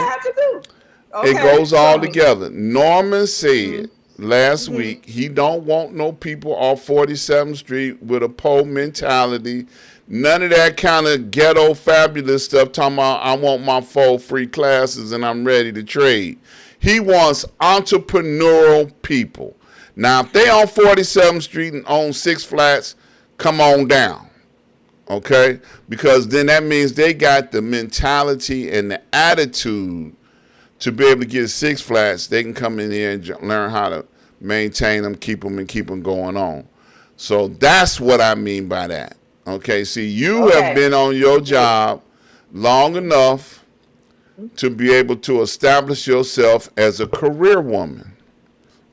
It goes all together. Norman said last week he don't want no people off 47th Street with a poor mentality. None of that kind of ghetto fabulous stuff. Talking about I want my 4 free classes and I'm ready to trade. He wants entrepreneurial people. Now, if they on 47th Street and own 6 flats, come on down, okay? Because then that means they got the mentality and the attitude to be able to get 6 flats. They can come in here and learn how to maintain them, keep them going on. So that's what I mean by that, okay? See, you have been on your job long enough to be able to establish yourself as a career woman.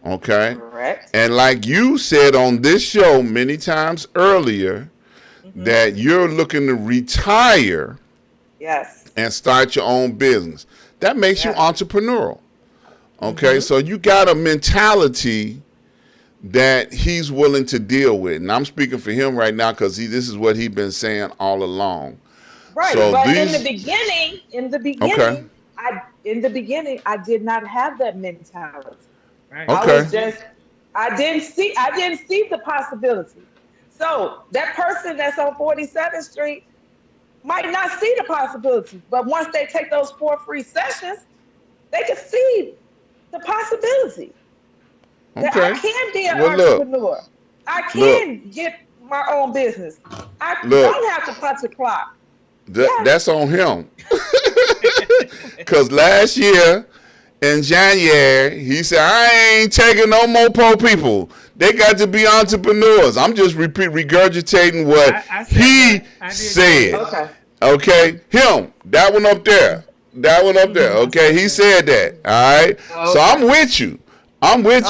Okay. Correct. And like you said on this show many times earlier, that you're looking to retire. Yes. And start your own business. That makes you entrepreneurial. Okay. So you got a mentality that he's willing to deal with. And I'm speaking for him right now because this is what he's been saying all along. Right. So but in the beginning, I did not have that mentality. Right. Okay. I didn't see the possibility. So that person that's on 47th Street might not see the possibility, but once they take those 4 free sessions, they can see the possibility. That I can be an entrepreneur. I can get my own business. I don't have to punch a clock. That's on him. Because last year, in January, he said, I ain't taking no more poor people. They got to be entrepreneurs. I'm just regurgitating what he said. Okay. Him. That one up there. Okay. He said that. All right. So I'm with you. I'm going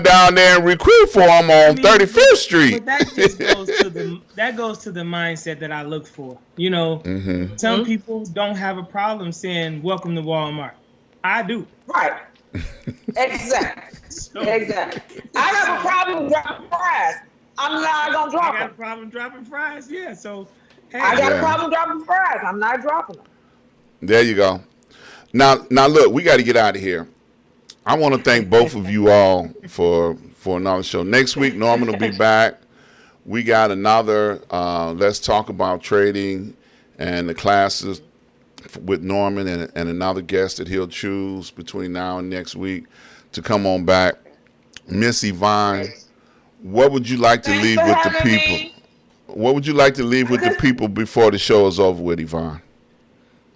down there and recruit for him on 35th Street. But that just goes to the mindset that I look for. Some people don't have a problem saying, welcome to Walmart. I do. Right. Exactly. Exactly. I have a problem dropping fries. I'm not going to drop them. I got a problem dropping fries, yeah. So, hey. I got a problem dropping fries. I'm not dropping them. There you go. Now look, we got to get out of here. I want to thank both of you all for another show. Next week, Norman will be back. We got another Let's Talk About Trading and the classes with Norman and another guest that he'll choose between now and next week to come on back. Miss Yvonne, what would you like to leave with the people? What would you like to leave with the people before the show is over with, Yvonne?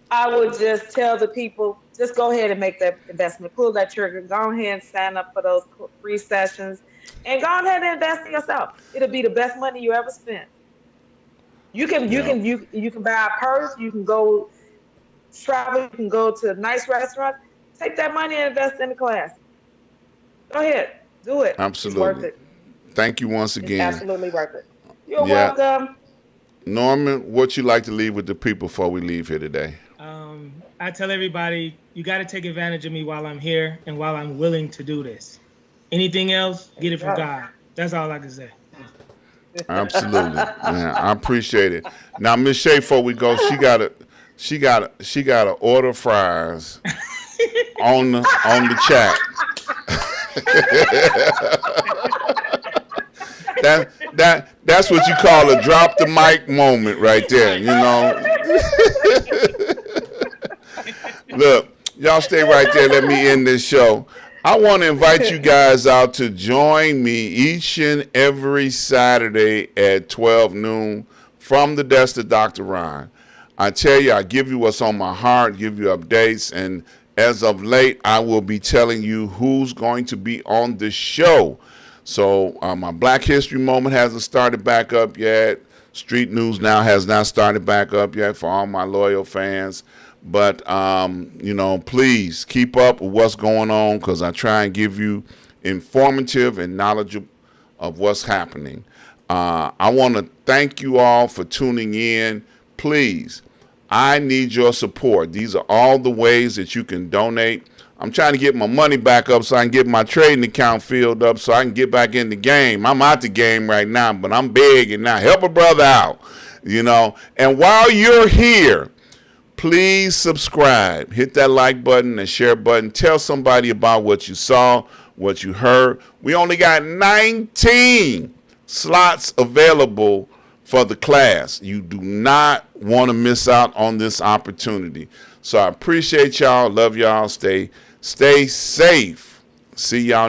I would just tell the people, just go ahead and make that investment. Pull that trigger. Go ahead and sign up for those free sessions. And go ahead and invest in yourself. It'll be the best money you ever spent. You can buy a purse. You can go travel. You can go to a nice restaurant. Take that money and invest in the class. Go ahead. Do it. Absolutely. It's worth it. Thank you once again. It's absolutely worth it. You're welcome. Norman, what you like to leave with the people before we leave here today? I tell everybody, you got to take advantage of me while I'm here and while I'm willing to do this. Anything else, get it from God. That's all I can say. Absolutely. Man, I appreciate it. Now, Miss Shay, before we go, she gotta order fries on the chat. That's what you call a drop the mic moment right there, you know. Look, Y'all stay right there. Let me end this show. I want to invite you guys out to join me each and every Saturday at 12 noon from the desk of Dr. Ron. I tell you, I give you what's on my heart, give you updates, and as of late, I will be telling you who's going to be on the show. So my Black History Moment hasn't started back up yet. Street News Now has not started back up yet for all my loyal fans. But, please keep up with what's going on because I try and give you informative and knowledgeable of what's happening. I want to thank you all for tuning in. Please, I need your support. These are all the ways that you can donate. I'm trying to get my money back up so I can get my trading account filled up so I can get back in the game. I'm out the game right now, but I'm begging now. Help a brother out, And while you're here, please subscribe. Hit that like button and share button. Tell somebody about what you saw, what you heard. We only got 19 slots available for the class. You do not want to miss out on this opportunity. So I appreciate y'all. Love y'all. Stay safe. See y'all.